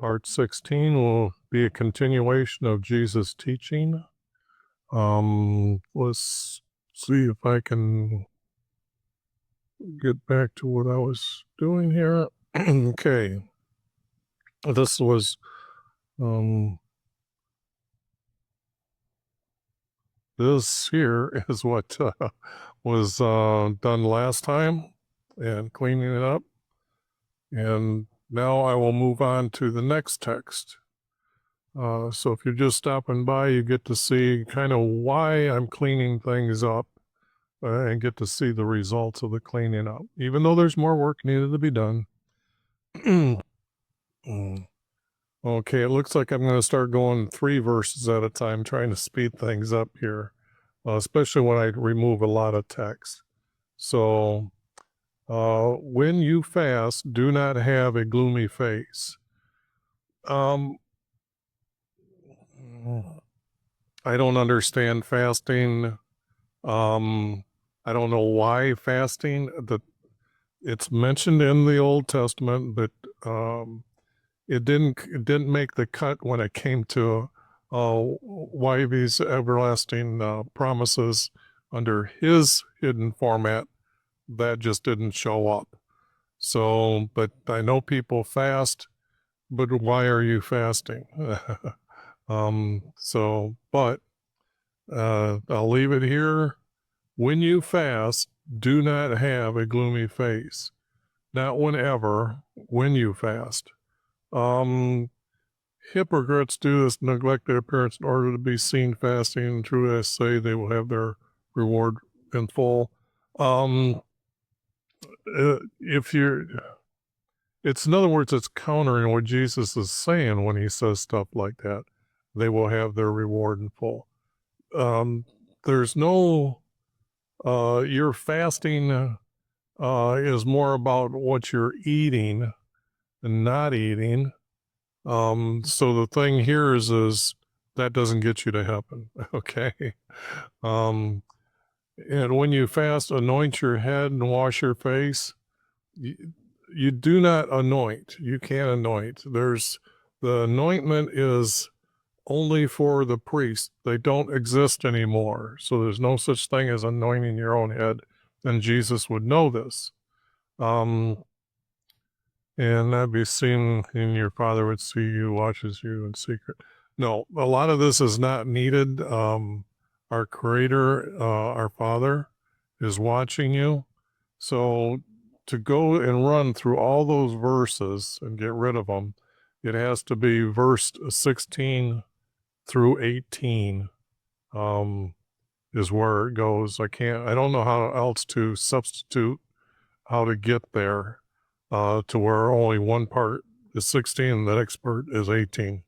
Part 16 will be a continuation of Jesus' teaching. Let's see if I can get back to what I was doing here. Okay. This was, this here is what was done last time and cleaning it up. And now I will move on to the next text. So if you're just stopping by, you get to see kind of why I'm cleaning things up and get to see the results of the cleaning up, even though there's more work needed to be done. Okay, it looks like I'm going to start going 3 verses at a time, trying to speed things up here, especially when I remove a lot of text. So, when you fast, do not have a gloomy face. I don't understand fasting. I don't know why fasting. It's mentioned in the Old Testament, but it didn't make the cut when it came to YHVH'S everlasting promises under his hidden format. That just didn't show up. So, but I know people fast, but why are you fasting? But I'll leave it here. When you fast, do not have a gloomy face. Not whenever, when you fast. Hypocrites do this, neglect their appearance in order to be seen fasting, and truly I say they will have their reward in full. It's in other words, it's countering what Jesus is saying when he says stuff like that. They will have their reward in full. There's no, your fasting is more about what you're eating and not eating. So the thing here is that doesn't get you to heaven, okay? And when you fast, anoint your head and wash your face. You do not anoint. You can't anoint. The anointment is only for the priest. They don't exist anymore. So there's no such thing as anointing your own head. And Jesus would know this. And that'd be seen, and your Father would see you, watches you in secret. No, a lot of this is not needed. Our Creator, our Father, is watching you. So to go and run through all those verses and get rid of them, it has to be verse 16 through 18 is where it goes. I don't know how else to substitute how to get there to where only one part is 16 and the next part is 18,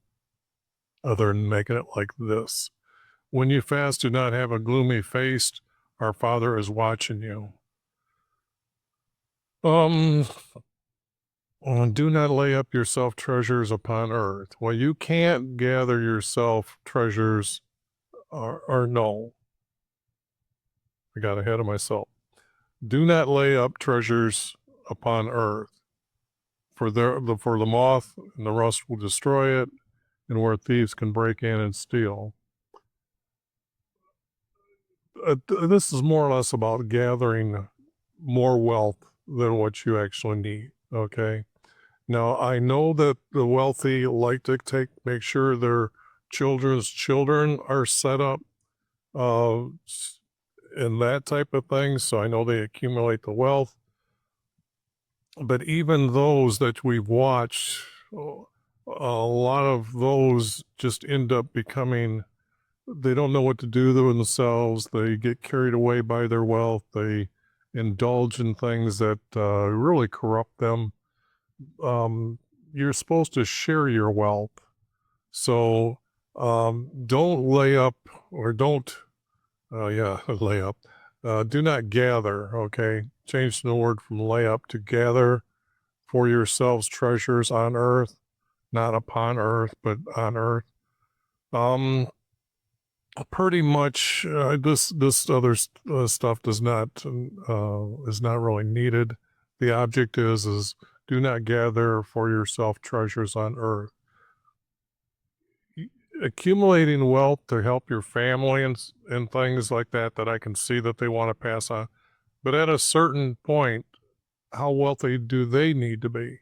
other than making it like this. When you fast, do not have a gloomy face. Our Father is watching you. Do not lay up yourself treasures upon earth. Well, you can't gather yourself treasures, or no. I got ahead of myself. Do not lay up treasures upon earth, for the moth and the rust will destroy it, and where thieves can break in and steal. This is more or less about gathering more wealth than what you actually need, okay? Now, I know that the wealthy like to make sure their children's children are set up and that type of thing, so I know they accumulate the wealth. But even those that we've watched, a lot of those just end up becoming, they don't know what to do with themselves. They get carried away by their wealth. They indulge in things that really corrupt them. You're supposed to share your wealth. So don't lay up, or don't, lay up. Do not gather, okay? Change the word from lay up to gather for yourselves treasures on earth, not upon earth, but on earth. Pretty much this other stuff is not really needed. The object is do not gather for yourself treasures on earth. accumulating wealth to help your family and things like that I can see that they want to pass on. But at a certain point, how wealthy do they need to be?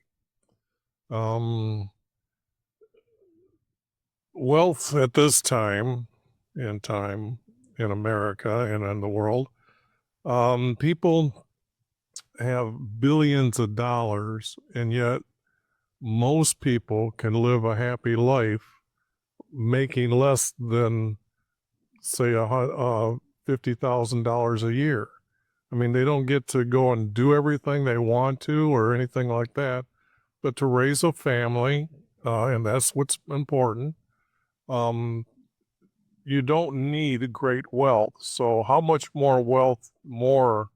Wealth at this time in America and in the world, people have billions of dollars, and yet most people can live a happy life making less than, say, $50,000 a year. I mean, they don't get to go and do everything they want to or anything like that, but to raise a family, and that's what's important. You don't need great wealth. So how much more wealth more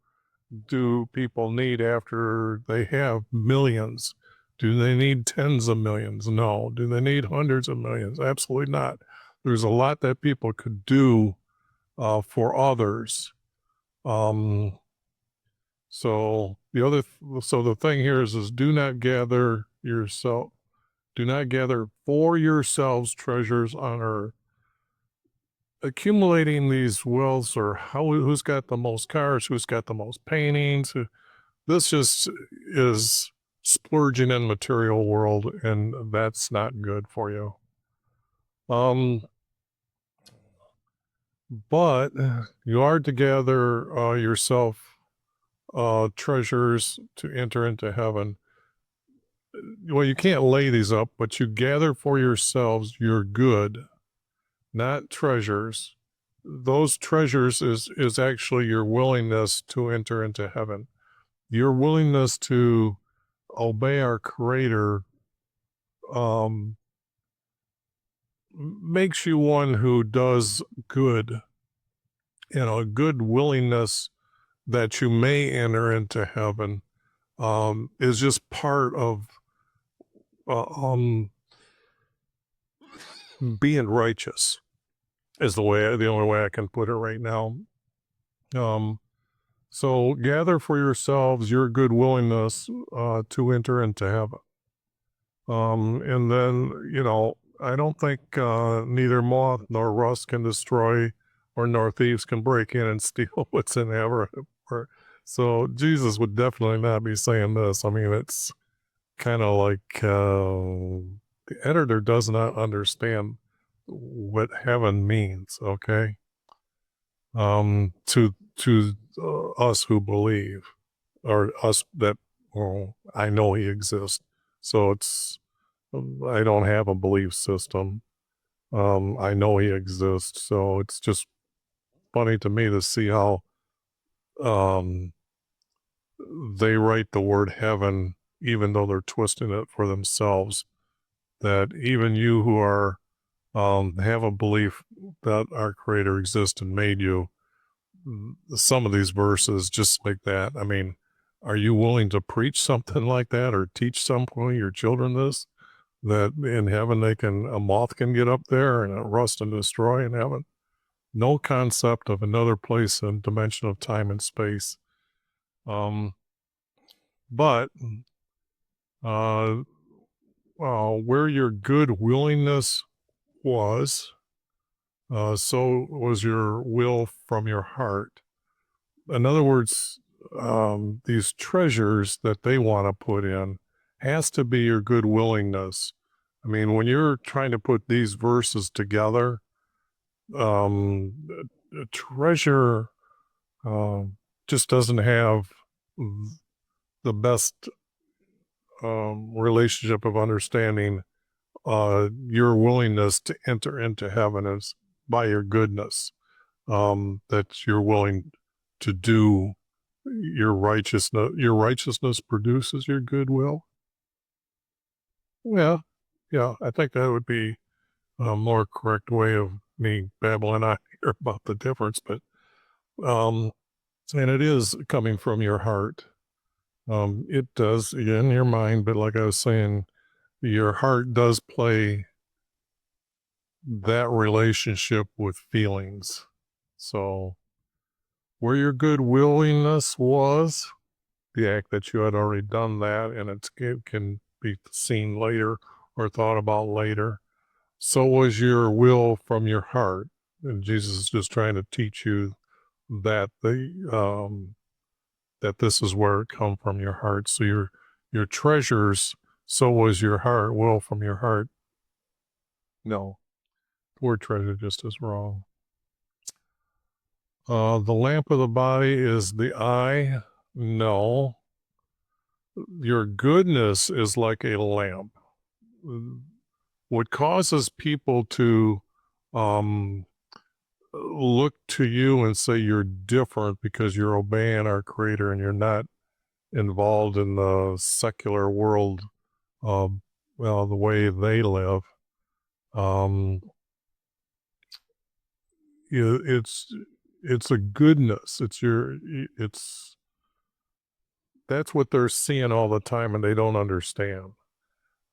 do people need after they have millions? Do they need tens of millions? No. Do they need hundreds of millions? Absolutely not. There's a lot that people could do for others. So the thing here is do not gather for yourselves treasures on earth. Accumulating these wealths, or who's got the most cars, who's got the most paintings, this just is splurging in material world, and that's not good for you. But you are to gather yourself treasures to enter into heaven. Well, you can't lay these up, but you gather for yourselves your good, not treasures. Those treasures is actually your willingness to enter into heaven. Your willingness to obey our Creator makes you one who does good, a good willingness that you may enter into heaven is just part of being righteous, is the only way I can put it right now. So gather for yourselves your good willingness to enter into heaven. And then, I don't think neither moth nor rust can destroy, or nor thieves can break in and steal what's in heaven. So Jesus would definitely not be saying this. I mean, it's kind of like the editor does not understand what heaven means, okay? To us who believe, or us that, I know he exists. So I don't have a belief system. I know he exists. So it's just funny to me to see how they write the word heaven, even though they're twisting it for themselves, that even you who are have a belief that our Creator exists and made you, some of these verses just like that. I mean, are you willing to preach something like that, or teach some of your children this, that in heaven a moth can get up there and rust and destroy in heaven? No concept of another place and dimension of time and space. But where your good willingness was, so was your will from your heart. In other words, these treasures that they want to put in has to be your good willingness. I mean, when you're trying to put these verses together, a treasure just doesn't have the best relationship of understanding your willingness to enter into heaven is by your goodness, that you're willing to do your righteousness. Your righteousness produces your goodwill. Yeah, I think that would be a more correct way of me babbling on here about the difference. But and it is coming from your heart. It does in your mind, but like I was saying, your heart does play that relationship with feelings. So where your good willingness was, the act that you had already done that, and it can be seen later or thought about later. so was your will from your heart. And Jesus is just trying to teach you that that this is where it come from your heart. So your treasures, so was your heart, will from your heart. No, the word treasure just is wrong. The lamp of the body is the eye. No, your goodness is like a lamp. What causes people to look to you and say you're different because you're obeying our Creator and you're not involved in the secular world, well, the way they live. Um, it's a goodness. It's that's what they're seeing all the time, and they don't understand.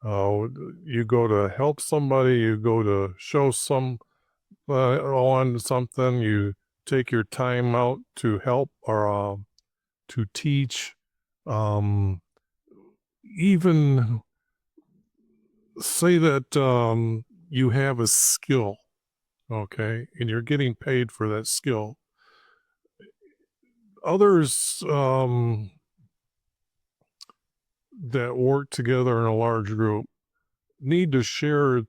You go to help somebody, you go to show some on something, you take your time out to help or to teach, um, even say that you have a skill, okay, and you're getting paid for that skill. Others that work together in a large group need to share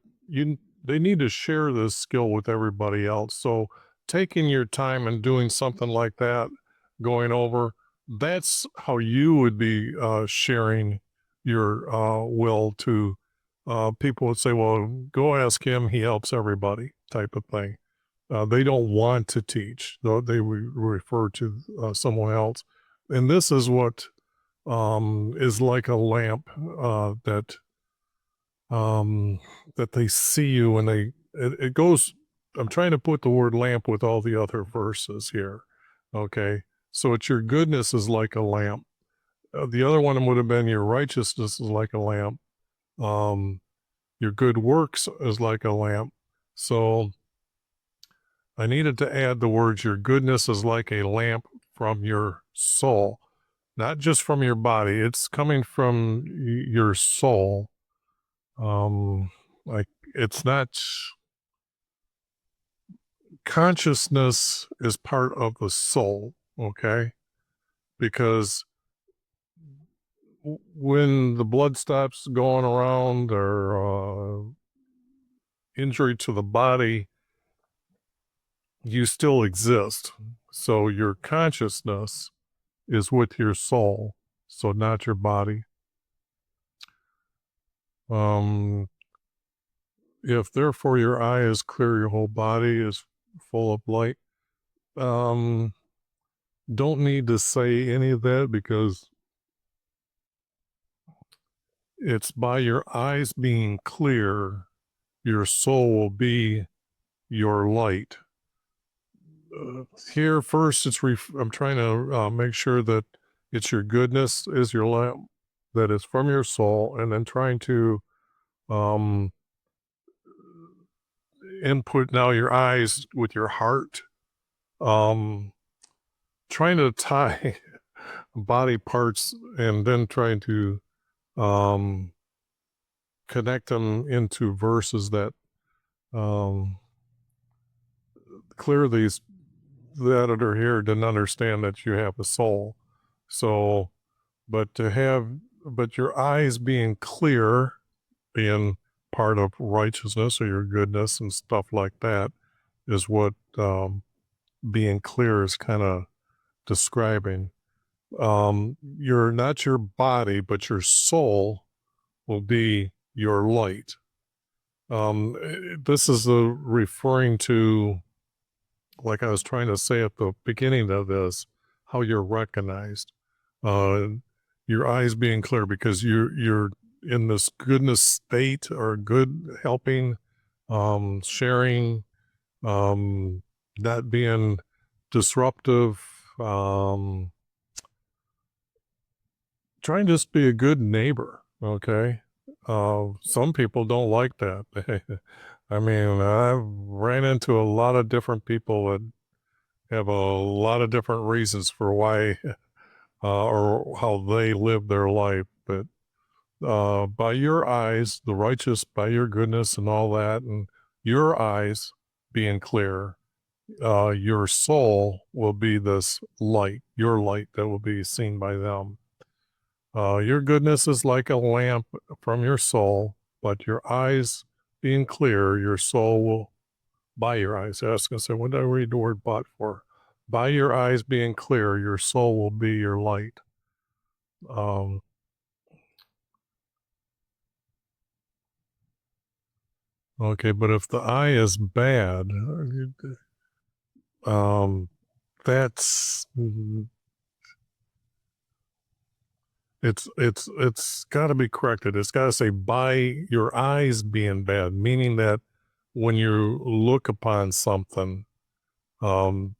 they need to share this skill with everybody else. So taking your time and doing something like that, going over, that's how you would be sharing your will to people would say, well, go ask him, he helps everybody type of thing. They don't want to teach, though they refer to someone else. And this is what is like a lamp that they see you and it goes. I'm trying to put the word lamp with all the other verses here. Okay. So it's your goodness is like a lamp. The other one would have been your righteousness is like a lamp. Um, your good works is like a lamp. So I needed to add the words, your goodness is like a lamp from your soul, not just from your body. It's coming from your soul. Like it's not, consciousness is part of the soul, okay? Because when the blood stops going around or injury to the body, you still exist. So your consciousness is with your soul, so not your body. If therefore your eye is clear, your whole body is full of light. Don't need to say any of that because it's by your eyes being clear, your soul will be your light. Here first, I'm trying to make sure that it's your goodness is your lamp, that is from your soul, and then trying to um, input now your eyes with your heart, trying to tie body parts and then trying to connect them into verses that clearly the editor here didn't understand that you have a soul. So, but your eyes being clear, being part of righteousness or your goodness and stuff like that is what being clear is kind of describing. You're not your body, but your soul will be your light. This is referring to, like I was trying to say at the beginning of this, how you're recognized. Your eyes being clear because you're in this goodness state or good helping, sharing, not being disruptive, trying to just be a good neighbor. Okay. Some people don't like that. I mean, I've ran into a lot of different people that have a lot of different reasons for why or how they live their life. But by your eyes, the righteous by your goodness and all that, and your eyes being clear, your soul will be this light, your light that will be seen by them. Your goodness is like a lamp from your soul, but your eyes being clear, your soul will, by your eyes, I was going to say, what did I read the word but for? By your eyes being clear, your soul will be your light. Okay, but if the eye is bad, that's it's got to be corrected. It's got to say by your eyes being bad, meaning that when you look upon something,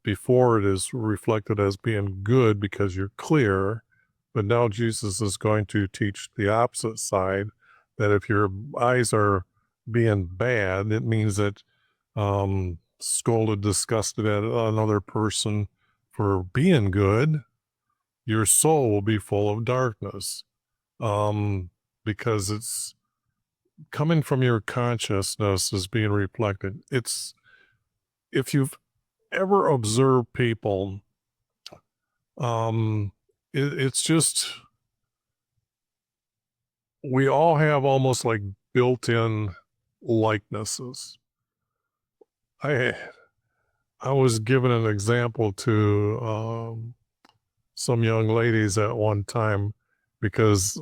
before it is reflected as being good because you're clear, but now Jesus is going to teach the opposite side, that if your eyes are being bad, it means that scolded, disgusted at another person for being good, your soul will be full of darkness, because it's coming from your consciousness is being reflected. It's, if you've ever observed people, it's just, we all have almost like built-in likenesses. I was given an example to some young ladies at one time because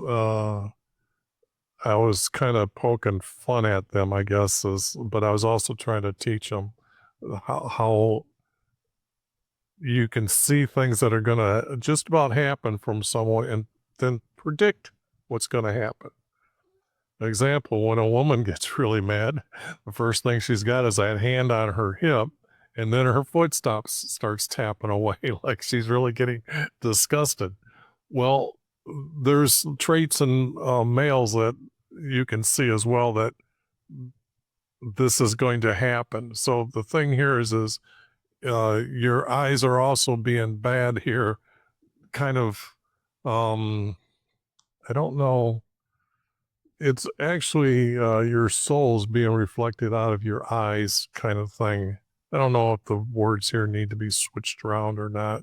I was kind of poking fun at them, I guess, but I was also trying to teach them how you can see things that are going to just about happen from someone and then predict what's going to happen. Example, when a woman gets really mad, the first thing she's got is that hand on her hip, and then her foot starts tapping away like she's really getting disgusted. Well, there's traits in males that you can see as well that this is going to happen. So the thing here is your eyes are also being bad here, kind of, I don't know. It's actually your soul's being reflected out of your eyes kind of thing. I don't know if the words here need to be switched around or not,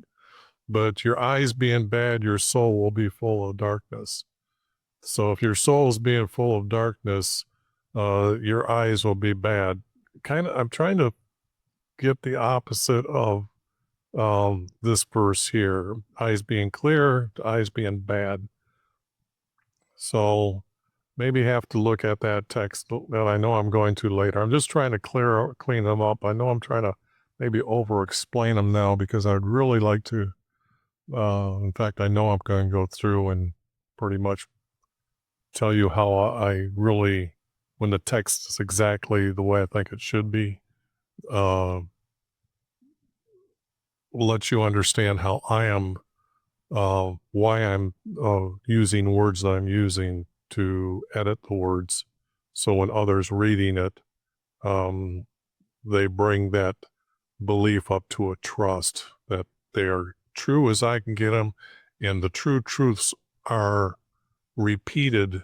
but your eyes being bad, your soul will be full of darkness. So if your soul is being full of darkness, your eyes will be bad. Kind of, I'm trying to get the opposite of this verse here, eyes being clear, eyes being bad. So maybe have to look at that text that I know I'm going to later. I'm just trying to clean them up. I know I'm trying to maybe over explain them now because I'd really like to, in fact, I know I'm going to go through and pretty much tell you how I really, when the text is exactly the way I think it should be, let you understand how I am, why I'm using words that I'm using to edit the words. So when others reading it, they bring that belief up to a trust that they are true as I can get them, and the true truths are repeated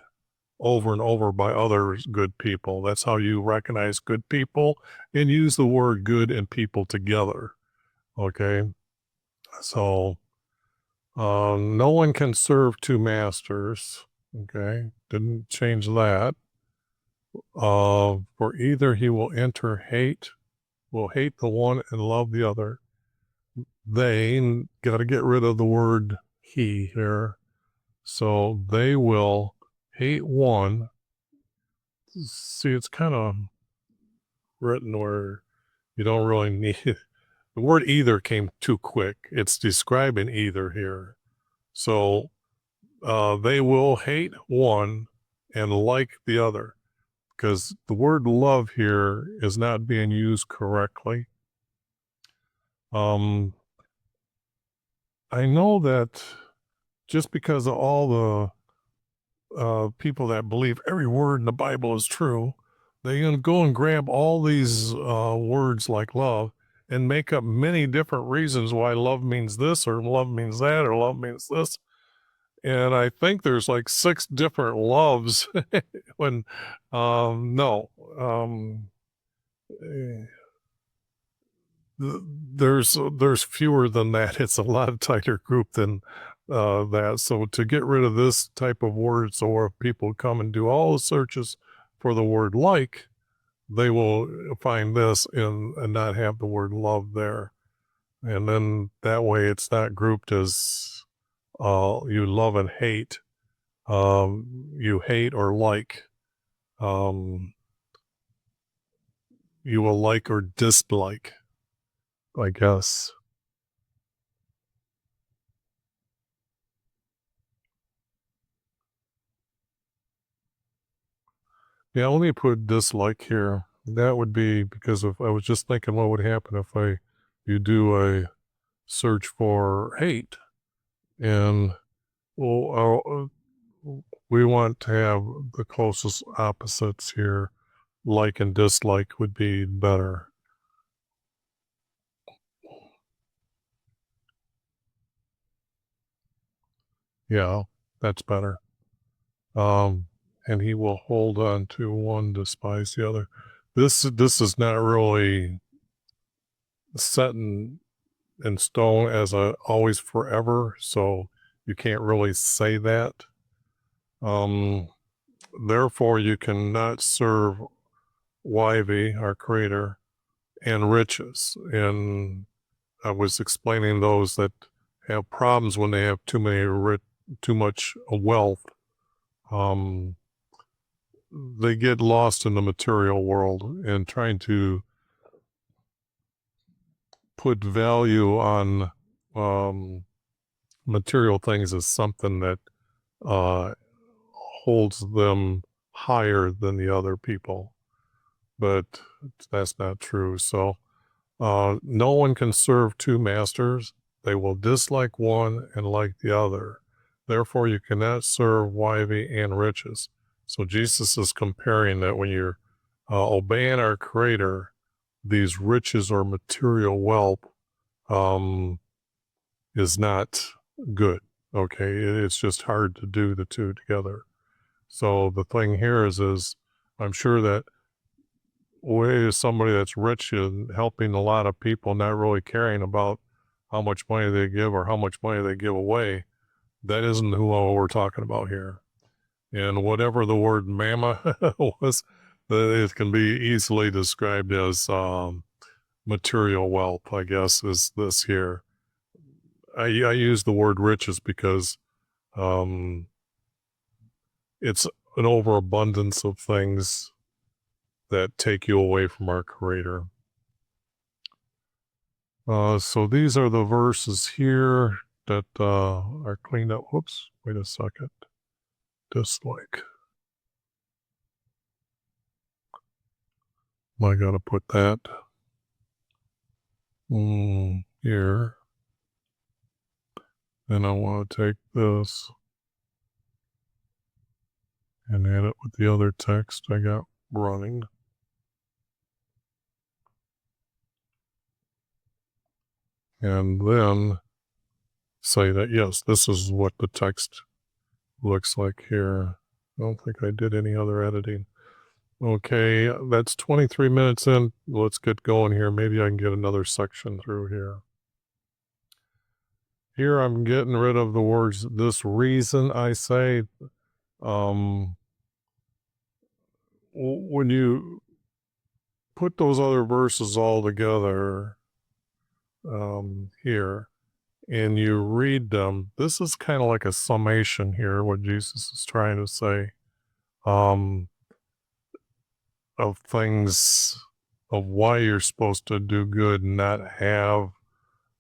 over and over by other good people. That's how you recognize good people and use the word good and people together. Okay. So, no one can serve two masters. Okay. Didn't change that. For either he will will hate the one and love the other. They, got to get rid of the word he here. So they will hate one. See, it's kind of written where you don't really need it. The word either came too quick. It's describing either here. So they will hate one and like the other, because the word love here is not being used correctly. I know that just because of all the people that believe every word in the Bible is true, they're going to go and grab all these words like love and make up many different reasons why love means this or love means that or love means this. and I think there's like 6 different loves when, no, eh, there's fewer than that. It's a lot tighter group than that. So to get rid of this type of words, or if people come and do all the searches for the word like, they will find this and not have the word love there. And then that way it's not grouped as you love and hate. You hate or like. You will like or dislike, I guess. Yeah, let me put dislike here. That would be because if I was just thinking what would happen if you do a search for hate, and well, we want to have the closest opposites here. Like and dislike would be better. Yeah, that's better. And he will hold on to one, despise the other. This is not really set in stone as a always forever, so you can't really say that. Therefore, you cannot serve YV, our creator, and riches. And I was explaining those that have problems when they have too much wealth. They get lost in the material world and trying to put value on material things is something that holds them higher than the other people. But that's not true. So no one can serve 2 masters. They will dislike one and like the other. Therefore, you cannot serve YV and riches. So Jesus is comparing that when you're obeying our Creator, these riches or material wealth is not good. Okay, it's just hard to do the two together. So the thing here is I'm sure that way is somebody that's rich and helping a lot of people, not really caring about how much money they give or how much money they give away. That isn't who we're talking about here. And whatever the word mama was, it can be easily described as material wealth, I guess, is this here. I use the word riches because it's an overabundance of things that take you away from our Creator. So these are the verses here that are cleaned up. Whoops, wait a second. Dislike. I gotta put that here. And I want to take this and add it with the other text I got running. And then say that, yes, this is what the text looks like here. I don't think I did any other editing. Okay, that's 23 minutes in. Let's get going here. Maybe I can get another section through here. Here I'm getting rid of the words, this reason I say. When you put those other verses all together here, and you read them, this is kind of like a summation here, what Jesus is trying to say, of things, of why you're supposed to do good and not have,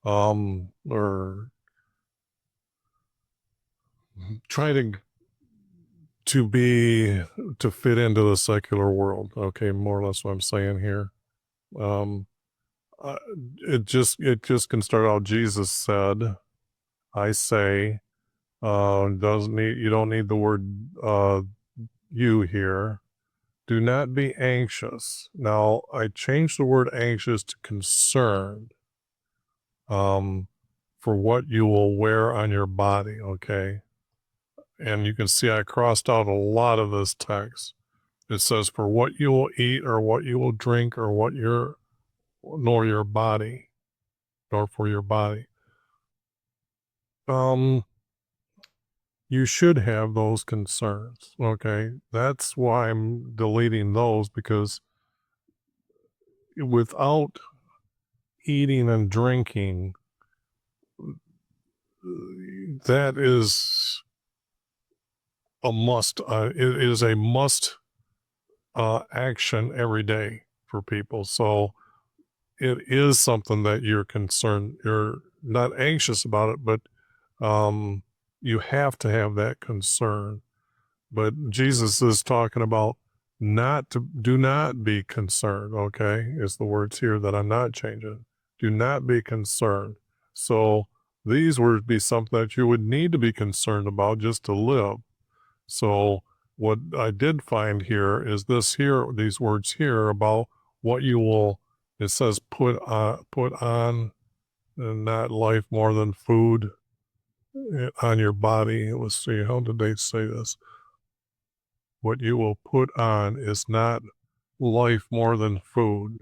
or try to fit into the secular world. Okay, more or less what I'm saying here. It just can start out. Jesus said, "I say," you don't need the word you here. Do not be anxious. Now I changed the word anxious to concerned. For what you will wear on your body. Okay. And you can see I crossed out a lot of this text. It says, for what you will eat or what you will drink or what nor your body, nor for your body. You should have those concerns, okay? That's why I'm deleting those, because without eating and drinking, that is a must. It is a must action every day for people. So it is something that you're concerned, you're not anxious about it, but you have to have that concern. But Jesus is talking about do not be concerned, okay? Is the words here that I'm not changing. Do not be concerned. So these would be something that you would need to be concerned about just to live. So what I did find here is these words here about what you will, it says put on, and not life more than food on your body. Let's see, how did they say this? What you will put on is not life more than food,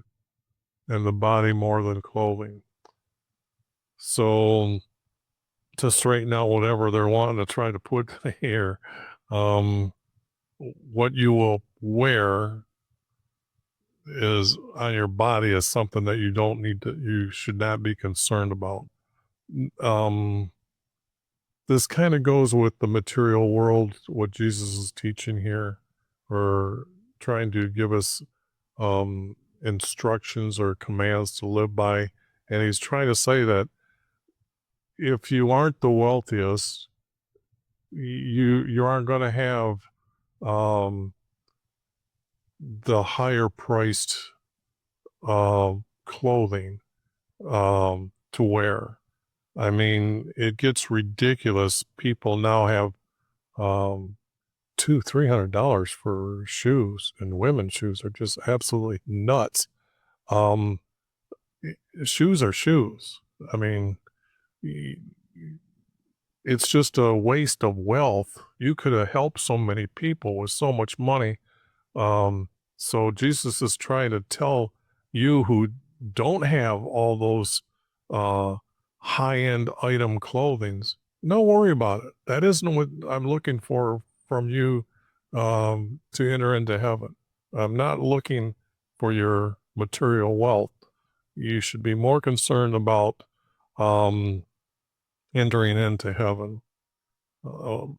and the body more than clothing. So to straighten out whatever they're wanting to try to put here, what you will wear is on your body is something that you should not be concerned about. This kind of goes with the material world, what Jesus is teaching here, or trying to give us instructions or commands to live by. And he's trying to say that if you aren't the wealthiest, you aren't going to have the higher priced clothing to wear. I mean, it gets ridiculous. People now have $200-300 for shoes, and women's shoes are just absolutely nuts. Shoes are shoes. I mean, it's just a waste of wealth. You could have helped so many people with so much money. So Jesus is trying to tell you who don't have all those high-end item clothings, don't worry about it. That isn't what I'm looking for from you to enter into heaven. I'm not looking for your material wealth. You should be more concerned about entering into heaven,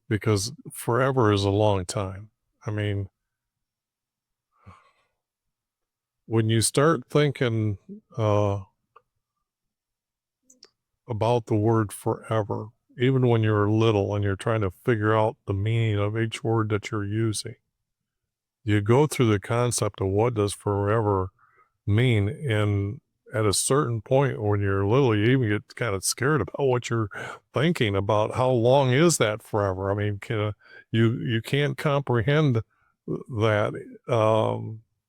because forever is a long time. I mean, when you start thinking about the word forever, even when you're little and you're trying to figure out the meaning of each word that you're using, you go through the concept of what does forever mean. And at a certain point when you're little, you even get kind of scared about what you're thinking about. How long is that forever? I mean, you can't comprehend that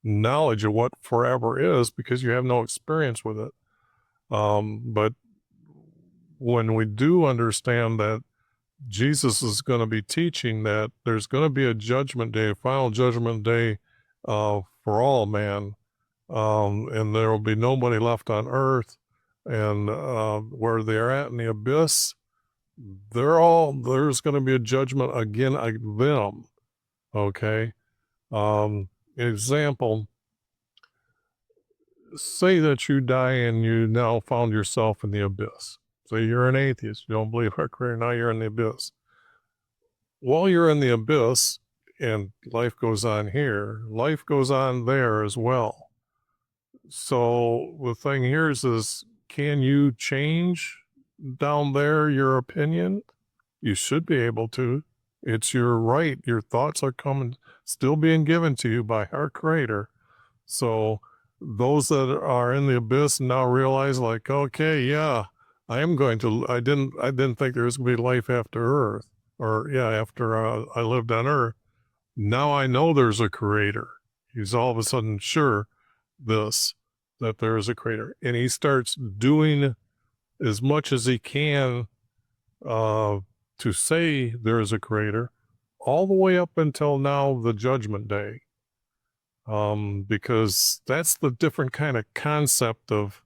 knowledge of what forever is because you have no experience with it. But when we do understand that Jesus is going to be teaching that there's going to be a judgment day, a final judgment day for all man, and there will be nobody left on earth, and where they're at in the abyss, there's going to be a judgment again them, okay? Example, say that you die and you now found yourself in the abyss. Say you're an atheist, you don't believe our creator, now you're in the abyss. While you're in the abyss and life goes on here, life goes on there as well. So the thing here is can you change down there your opinion? You should be able to. It's your right. Your thoughts are still being given to you by our creator. So those that are in the abyss now realize, like, okay, yeah, I didn't think there was going to be life after earth, or yeah, after I lived on earth. Now I know there's a creator. He's all of a sudden sure that there is a creator, and he starts doing as much as he can to say there is a creator, all the way up until now, the judgment day. Because that's the different kind of concept of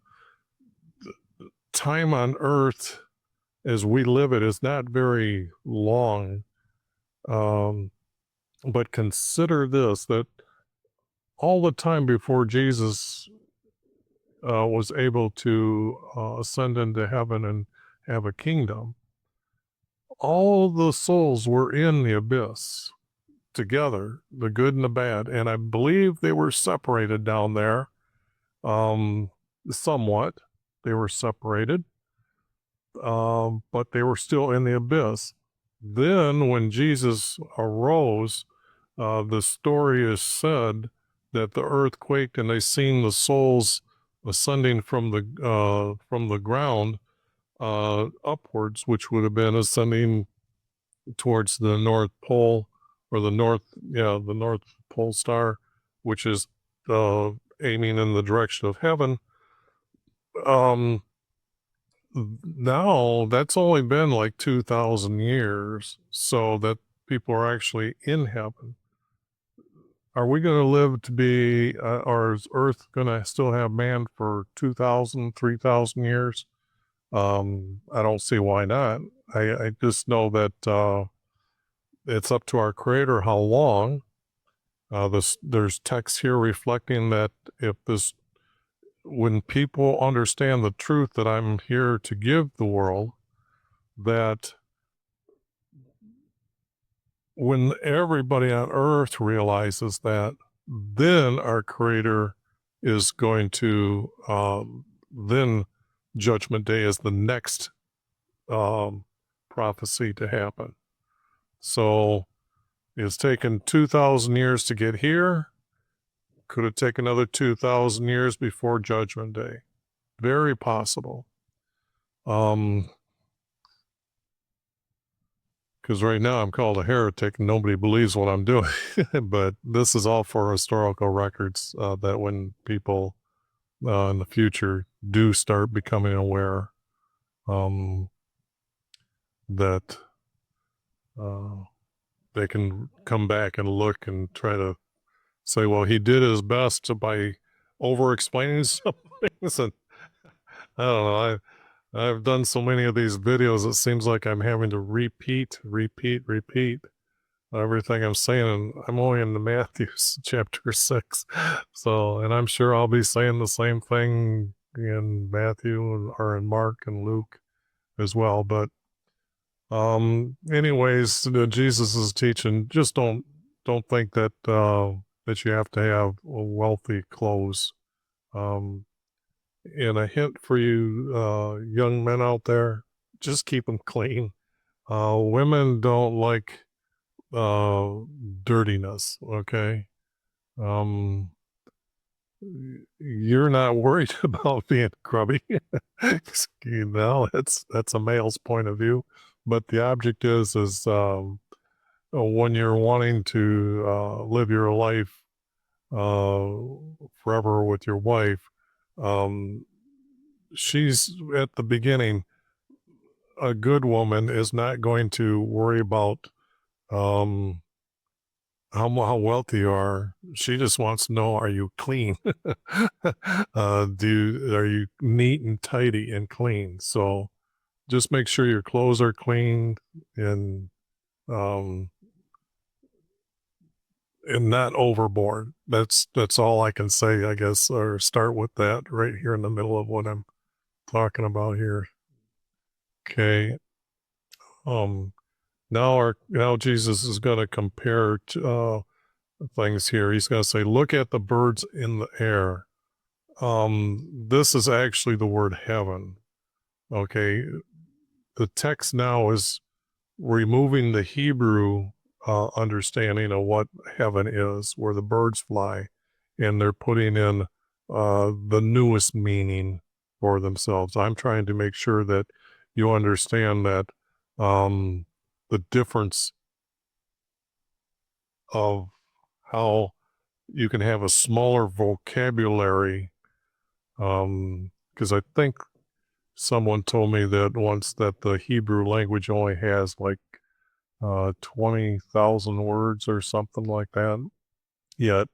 time on earth as we live it is not very long. But consider this, that all the time before Jesus was able to ascend into heaven and have a kingdom, all the souls were in the abyss together, the good and the bad. And I believe they were separated down there somewhat. They were separated, but they were still in the abyss. Then when Jesus arose, the story is said that the earth quaked and they seen the souls ascending from the ground upwards, which would have been ascending towards the North Pole, or the North Pole star, which is aiming in the direction of heaven. Now that's only been like 2,000 years, so that people are actually in heaven. Are we going to live to be, or is Earth going to still have man for 2,000, 3,000 years? I don't see why not. I just know that it's up to our Creator how long. There's text here reflecting that when people understand the truth that I'm here to give the world, that when everybody on earth realizes that, then our Creator is going to, then Judgment Day is the next prophecy to happen. So it's taken 2,000 years to get here. Could it take another 2,000 years before Judgment Day? Very possible. Because right now I'm called a heretic and nobody believes what I'm doing. But this is all for historical records, that when people in the future do start becoming aware, that they can come back and look and try to say, well, he did his best by over-explaining some things. And I don't know, I've done so many of these videos, it seems like I'm having to repeat everything I'm saying, and I'm only in the Matthew chapter 6. So, and I'm sure I'll be saying the same thing in Matthew or in Mark and Luke as well. But anyways, Jesus is teaching, just don't think that that you have to have wealthy clothes. And a hint for you young men out there, just keep them clean. Women don't like dirtiness, okay? You're not worried about being grubby. You know, that's a male's point of view. But the object is when you're wanting to live your life forever with your wife, she's at the beginning. A good woman is not going to worry about how wealthy you are. She just wants to know, are you clean? Are you neat and tidy and clean? So just make sure your clothes are clean and not overboard. That's all I can say, I guess, or start with that right here in the middle of what I'm talking about here. Okay. Now Jesus is going to compare things here. He's going to say, look at the birds in the air. This is actually the word heaven. Okay. The text now is removing the Hebrew understanding of what heaven is, where the birds fly, and they're putting in the newest meaning for themselves. I'm trying to make sure that you understand that the difference of how you can have a smaller vocabulary, because I think someone told me that once that the Hebrew language only has like 20,000 words or something like that. Yet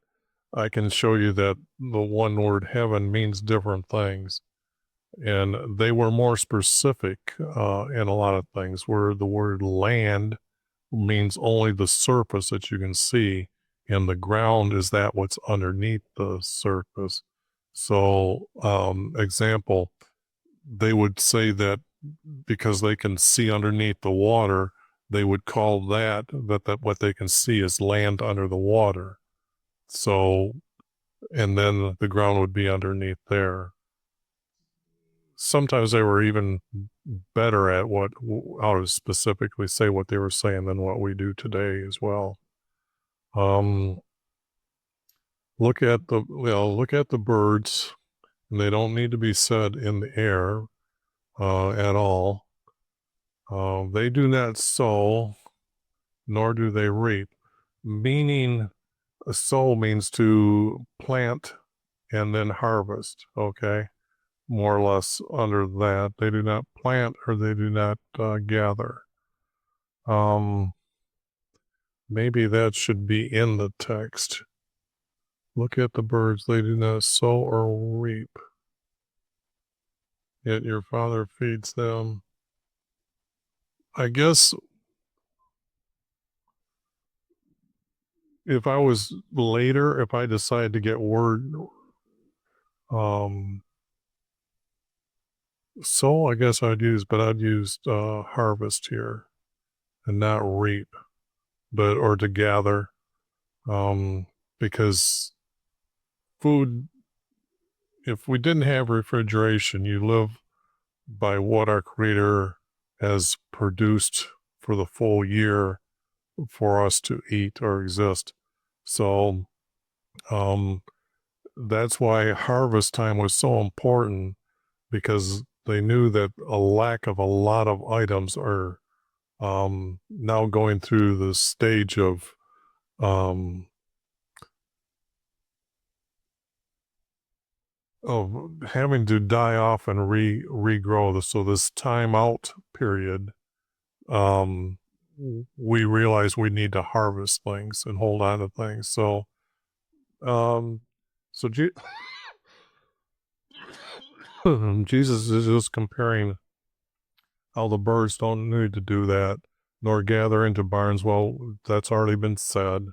I can show you that the one word heaven means different things. And they were more specific in a lot of things, where the word land means only the surface that you can see, and the ground is that what's underneath the surface. So, example, they would say that because they can see underneath the water, they would call that what they can see is land under the water. So, and then the ground would be underneath there. Sometimes they were even better at how to specifically say what they were saying than what we do today as well. Um, look at the birds, and they don't need to be said in the air at all. They do not sow, nor do they reap. Meaning, sow means to plant and then harvest. Okay, more or less under that. They do not plant or they do not gather. Maybe that should be in the text. Look at the birds, they do not sow or reap, yet your Father feeds them. I guess if I was later, if I decide to get word, sow, I guess I'd use harvest here and not reap, or to gather, because food, if we didn't have refrigeration, you live by what our Creator has produced for the full year for us to eat or exist. So that's why harvest time was so important, because they knew that a lack of a lot of items are now going through the stage of having to die off and regrow. So this time out period, um, we realize we need to harvest things and hold on to things. So, um, so Jesus is just comparing how the birds don't need to do that, nor gather into barns. Well, that's already been said.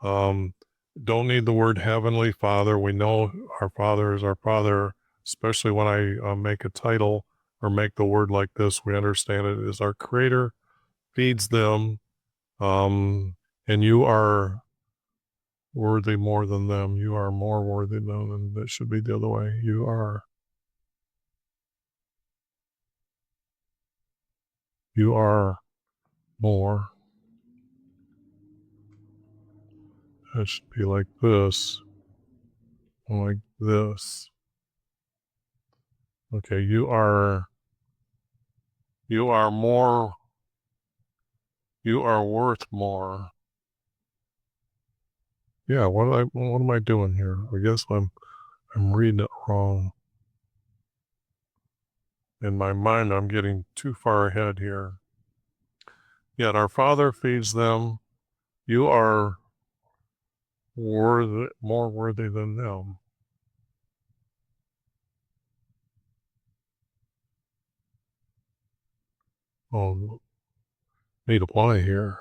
Um, don't need the word heavenly Father. We know our Father is our Father, especially when I make a title or make the word like this. We understand it is our Creator, feeds them, and you are worthy more than them. You are more worthy than them. That should be the other way. You are more. It should be like this, like this. Okay, you are more, you are worth more. Yeah, what am I doing here? I guess I'm reading it wrong. In my mind, I'm getting too far ahead here. Yet our Father feeds them. You are more worthy than them. Oh, need apply here.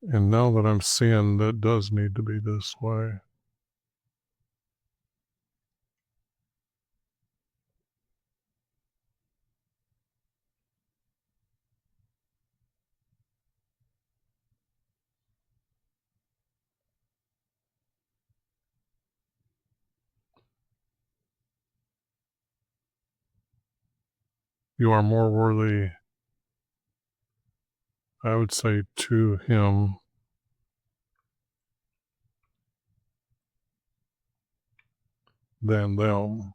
And now that I'm seeing that does need to be this way. You are more worthy, I would say, to him than them.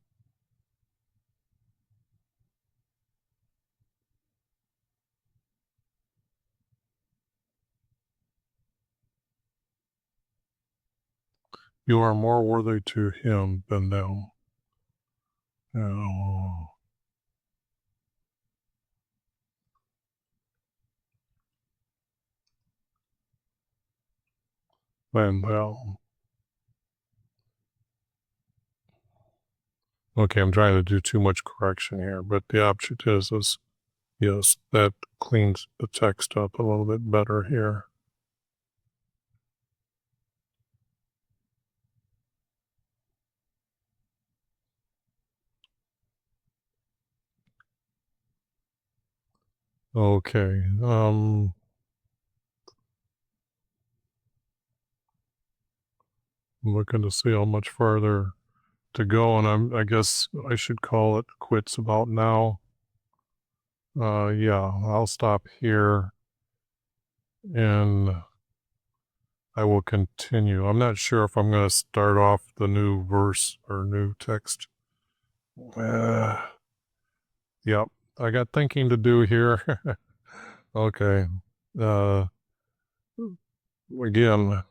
You are more worthy to him than them. Oh. Well, okay, I'm trying to do too much correction here, but the object is yes, that cleans the text up a little bit better here. Okay, I'm looking to see how much farther to go, and I guess I should call it quits about now. Yeah, I'll stop here and I will continue. I'm not sure if I'm going to start off the new verse or new text. Yep, I got thinking to do here. Okay. Again,